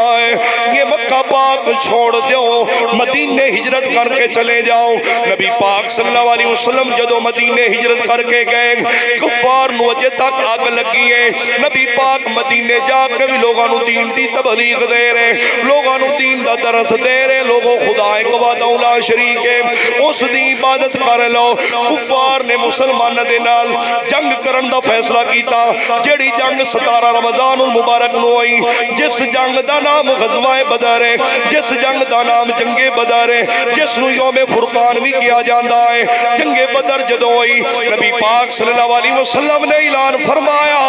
A: یہ مکہ پاک چھوڑ دیو مدینے ہجرت کر کے چلے جاؤ نبی پاک صلی اللہ علیہ وسلم جدو مدینے ہجرت کر کے گئے کفار نو اجے تک آگ لگی ہے نبی پاک مدینے جا کے بھی لوگاں نو دین دی تبلیغ دے رہے لوگاں نو دین دا درس دے رہے لوگوں خدا ایک وحدہ لا شریک ہے اس دی عبادت کر لو کفار نے مسلمان دے نال جنگ کرن دا فیصلہ کیتا جیڑی جنگ 17 رمضان المبارک نو ہوئی جس جنگ دا نام غزوہ بدر ہے جس جنگ دا نام جنگ بدر ہے جس نو یوم فرقان بھی کیا جاندا ہے جنگ بدر جدوں ہوئی نبی پاک صلی اللہ علیہ وسلم نے اعلان فرمایا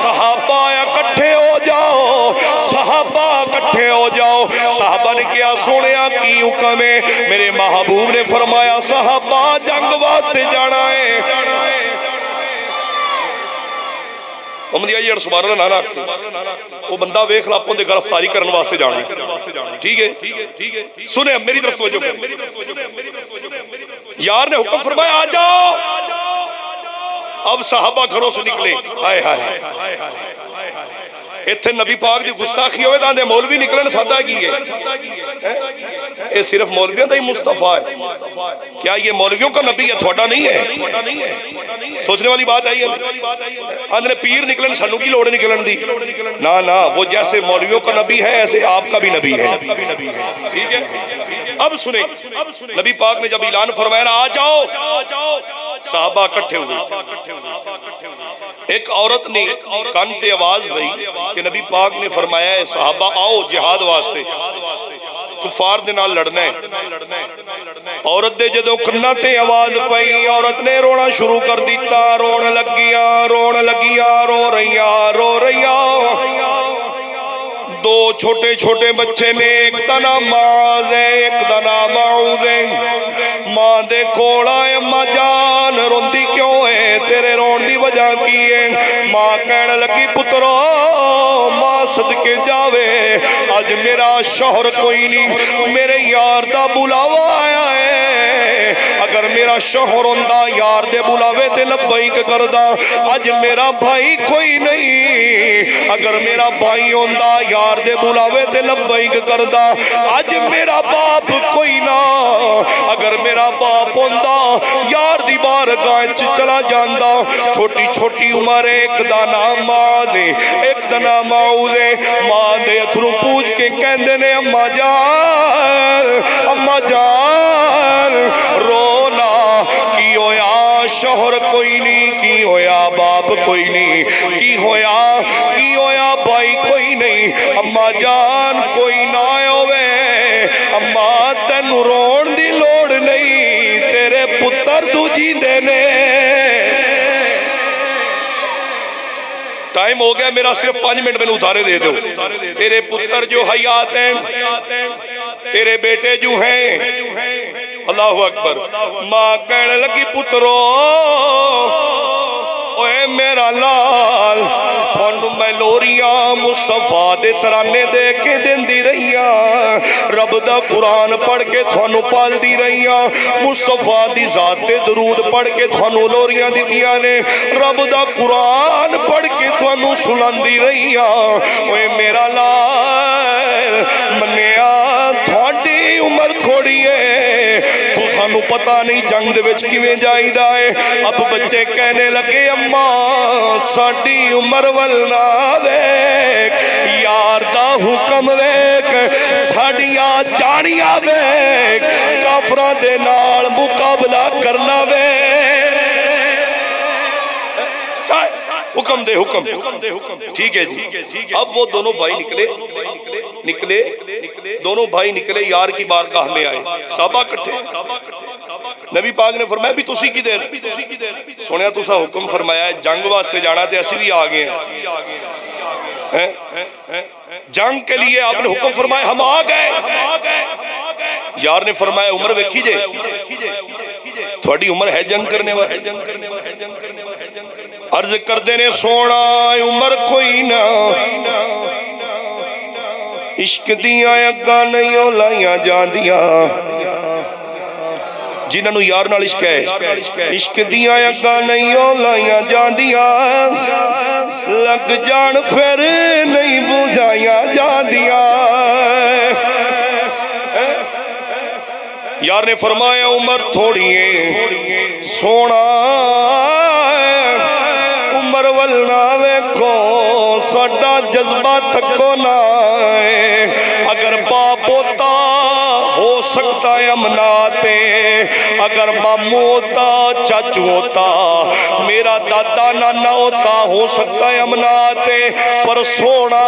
A: صحابہ اکٹھے ہو جاؤ صحابہ اکٹھے ہو جاؤ صحابہ نے کیا سونیا کی حکم ہے میرے محبوب نے فرمایا صحابہ جنگ واسطے جانا ہے مدیا جی سبحان اللہ نانا وہ بندہ ویکھ لا اپنے گرفتاری کرنے واسطے جانا ہے، ٹھیک ہے سنیں میری طرف توجہ کریں۔ یار نے حکم فرمایا آ جاؤ، اب صحابہ گھروں سے نکلے، ہائے ہائے اتھے نبی پاک دی گستاخی ہوئے تاں دے مولوی نکلن سادہ کی ہے، یہ صرف مولویوں دا ہی مصطفیٰ ہے، کیا یہ مولویوں کا نبی ہے تھوڑا نہیں ہے؟ سوچنے والی بات آئی ہے، اندھنے پیر نکلن سنو کی لوڑ نکلن دی، نا وہ جیسے مولویوں کا نبی ہے ایسے آپ کا بھی نبی ہے، ٹھیک ہے؟ اب سنیں نبی پاک نے جب اعلان فرمایا آ جاؤ، صحابہ اکٹھے ہوئے، ایک عورت نے کان تے آواز بھئی کہ نبی پاک نے فرمایا ہے صحابہ آؤ جہاد واسطے، کفار دے نال لڑنا ہے۔ عورت دے جدوں کنا تے آواز پئی عورت نے رونا شروع کر دیتا، رون لگیاں رو رہیاں، دو چھوٹے چھوٹے بچے نے، ایک دا نام معاذ ہے ایک دا نام معوذ ہے۔ ماں دے کول آئے ماں جان روندی کیوں ہے، تیرے رون دی وجہ کی ہے؟ ماں کہنے لگی پترو ماں صدقے جاوے آج میرا شوہر کوئی نہیں، میرے یار دا بلاوا آیا ہے، اگر میرا شوہر ہوندہ یار دے بلاوے تے لبیک کردہ، آج میرا بھائی کوئی نہیں، اگر میرا بھائی ہوندہ یار دے بلاوے تے لبیک کردہ، آج میرا باپ کوئی نہ، اگر میرا باپ ہوندہ یار دی بارگاہ چلا جاندہ۔ چھوٹی چھوٹی عمر ایک دا نام معاذ ایک دا نام معوذ، ماں دے اتھروں پوچھ کے کہندے نے اماں جان رونا کی ہویا، شوہر کوئی نہیں کی ہویا، باپ کوئی نہیں کی ہویا، بھائی کوئی نہیں، اماں جان کوئی نہ ہوئے، اماں تینوں رون دی لوڑ نہیں، تیرے پتر تو جیندے نے۔ ٹائم ہو گیا میرا، صرف 5 منٹ میں اتارے دے دو۔ تیرے پتر جو حیات ہیں، تیرے بیٹے جو ہیں، اللہ اکبر۔ ماں کہنے لگی پترو اوے میرا لال تھانوں میں لوریاں مصطفیٰ دے ترانے دے کے دیندی رہیاں، رب دا قرآن پڑھ کے تھانوں پال دی رہیاں، مصطفیٰ دی ذات تے درود پڑھ کے تھانوں لوریاں دیتیاں نے، رب دا قرآن پڑھ کے تھانوں سنان دی رہیاں۔ اوے میرا لال منیا تھوڑی عمر تھوڑی ہے، تو سانوں پتہ نہیں جنگ دے وچ کیویں جائیدا ہے۔ اب بچے کہنے لگے اماں ساڈی عمر ولنا ویکھ، یار دا حکم ویکھ، ساڈیاں جانیاں ویکھ، کافراں دے نال مقابلہ کرنا ویکھ۔ حکم دے ٹھیک ہے جی۔ اب وہ دونوں بھائی نکلے دونوں بھائی نکلے، یار کی بارگاہ میں آئے، صحابہ کٹھے۔ نبی پاک نے فرمایا بھی تسی کی دیر سنیا تسا حکم فرمایا ہے جنگ واسطے جانا تے اسی بھی آگئے ہیں، جنگ کے لیے آپ نے حکم فرمایا ہم آگئے۔ یار نے فرمایا عمر ویکھی جے، تھوڑی عمر ہے جنگ کرنے والی؟ عرض کر دینے سونا عمر کوئی نہ، عشق دیاں اگاں نہیں لائیاں جاندیاں، جنہوں یار نال عشق ہے، عشق دیاں اگاں نہیں لائیاں جاندیاں، لگ جان پھر نہیں بجھائیاں جاندیاں۔ یار نے فرمایا عمر تھوڑی ہے سونا، عمر ولنا ویکھو ساڈا جذبہ تھکو نہ، اگر باپ ہوتا ہو سکتا ہے امناتے، اگر مامو ہوتا چاچو ہوتا، میرا دادا نانا ہوتا ہو سکتا ہے امناتے، پر سونا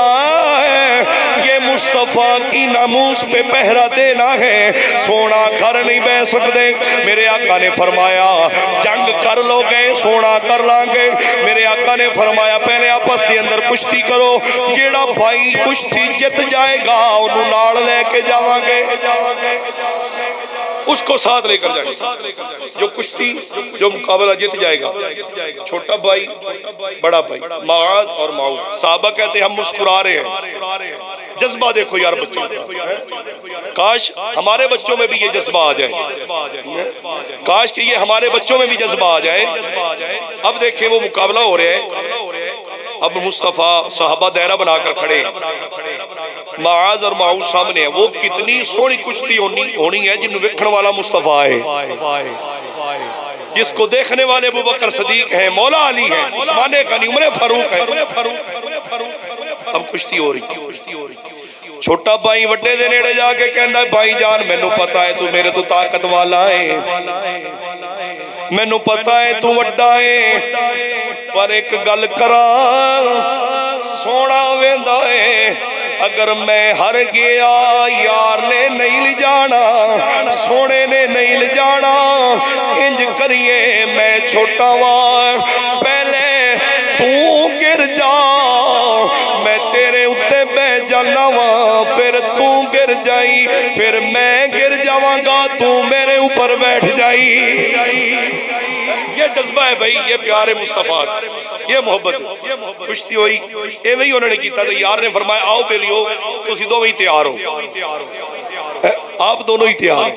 A: یہ مصطفیٰ کی ناموس پہ پہرا دینا ہے، سونا گھر نہیں بہ سکتے۔ میرے آقا نے فرمایا جنگ کر لو گے سونا کر لانگے، میرے آقا نے فرمایا پہلے آپس کے اندر کشتی کرو، جیڑا بھائی کشتی جت جائے گا انہوں نال لے کے جاواں گے۔ اس کو ساتھ لے کر جائے، جو کشتی جو مقابلہ جیت جائے گا، چھوٹا بھائی بڑا بھائی، معاذ اور معوذ۔ صحابہ کہتے ہیں ہم مسکرا رہے ہیں، جذبہ دیکھو یار بچوں کا، کاش ہمارے بچوں میں بھی یہ جذبہ آ جائے، کاش کہ یہ ہمارے بچوں میں بھی جذبہ آ جائے۔ اب دیکھیں وہ مقابلہ ہو رہے ہیں، اب مصطفیٰ صحابہ دائرہ بنا کر کھڑے، معاذ اور معوذ سامنے ہیں۔ وہ کتنی سونی کشتی ہونی ہے جن ویکھن والا مصطفیٰ ہے، جس کو دیکھنے والے ابوبکر صدیق ہیں، مولا علی ہیں، عثمان غنی، عمر فاروق ہے۔ اب کشتی ہو رہی، چھوٹا بھائی وڈے دے نیڑے جا کے کہندا ہے بھائی جان مینوں پتا ہے تو میرے تو طاقت والا ہے، مینوں پتا ہے تو وڈا ہے، پر ایک گل کراں سونا ویندا ہے، اگر میں ہر گیا یار نے نہیں لے جانا، سونے نے نہیں لے جانا، انج کریے میں چھوٹا وا پہلے تو گر جا، میں تیرے اتے بہ جانا وا، پھر تو گر جائی، پھر میں گر جاواں گا تو میرے اوپر بیٹھ جائی۔ یہ جذبہ ہے بھائی، یہ پیارے مصطفیٰ، یہ محبت ہے۔ کشتی ہوئی ایویں ہی انہوں نے کیتا تھا، یار نے فرمایا آؤ بیلیو تسی دونوں ہی تیار ہو، آپ دونوں ہی تیار۔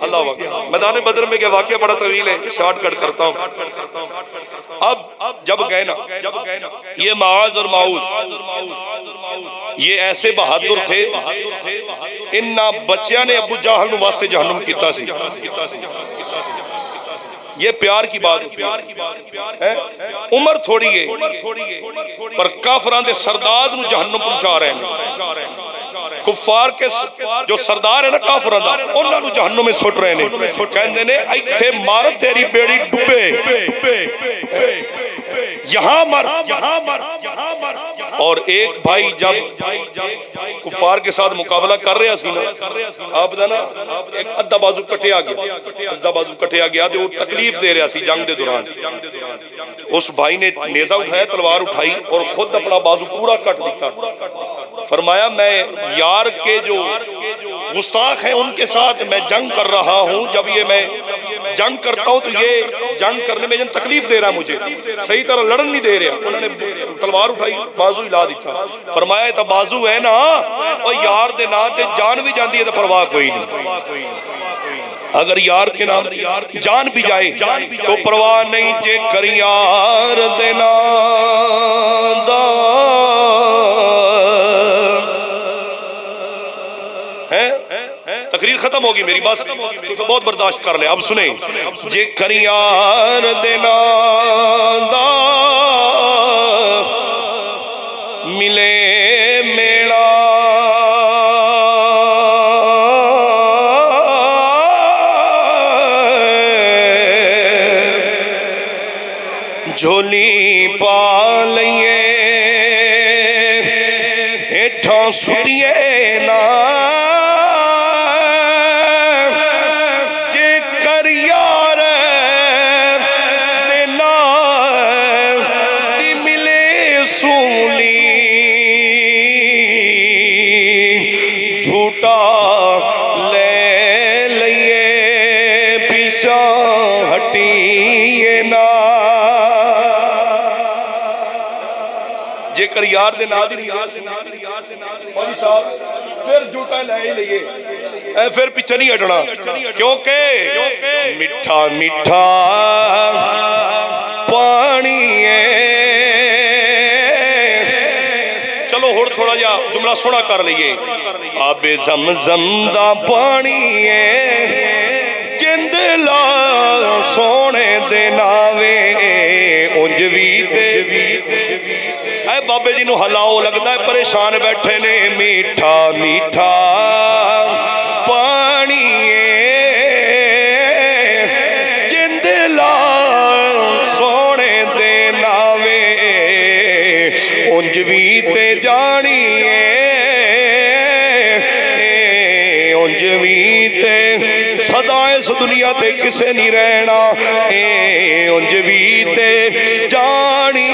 A: اللہ اکبر۔ میدان بدر میں کیا واقعہ بڑا طویل ہے، شارٹ کٹ کرتا ہوں۔ اب جب گئے نا یہ معاذ اور معوذ، یہ ایسے بہادر تھے، انہاں بچیاں نے ابو جہل نو واسطے جہنم کیتا سی۔ یہ پیار کی بات ہے، عمر تھوڑی ہے پر کافران دے سردار نو جہنم پہنچا رہے ہیں، کفار کے جو سردار ہے نا کافران دا انہاں نو جہنم میں سٹ رہے ہیں، کہندے نے ایتھے مار تیری بیڑی ڈوبے، یہاں مر۔ اور ایک بھائی جب کفار کے ساتھ مقابلہ کر رہے سی نا، آپ دا نا ایک ادھا بازو کٹیا گیا تو تکلیف دے رہا سی جنگ دے دوران، اس بھائی نے نیزہ اٹھایا، تلوار اٹھائی اور خود اپنا بازو پورا کٹ دیتا، فرمایا میں یار کے جو گستاخ ہیں ان کے ساتھ میں جنگ کر رہا ہوں، جب یہ میں جنگ کرتا ہوں تو یہ جنگ کرنے میں جن تکلیف دے رہا ہے، مجھے صحیح طرح لڑن نہیں دے رہا۔ انہوں نے تلوار اٹھائی، بازو ہلا دیتا، فرمایا یہ تو بازو ہے نا، اور یار دے نا تے جان بھی جاندی ہے تو پرواہ کوئی نہیں، اگر یار کے نام جان بھی جائے تو پرواہ نہیں، جے کر یار دے نا دا تقریر ختم ہوگی میری بات تو بہت برداشت کر لے، اب سنیں، جے کر یار دے نا دا ملے میڑا، جھولی پا لئیے ہیٹھاں سٹیے نا، جے کر یار دینا دی ملے سولی، جھوٹا لے لئیے پیچھا ہٹیے نا، جے کر یار دے نا دی مولی صاحب پھر جھوٹا لے ہی لئیے، پھر پیچھے نہیں ہٹنا، کیونکہ میٹھا میٹھا پانی ہے۔ چلو اور تھوڑا جا جملہ سونا کر لئیے، آب زمزم دا پانی ہے، جند لا سونے دے ناوے انجوی دے، اے بابے جی نو ہلاؤ لگتا ہے پریشان بیٹھے نے، میٹھا میٹھا پانی جند لا سونے دے ناوے انجوی تے جانی انجوی تے سدا اس دنیا تے کسے نہیں رہنا، انجوی تے جانی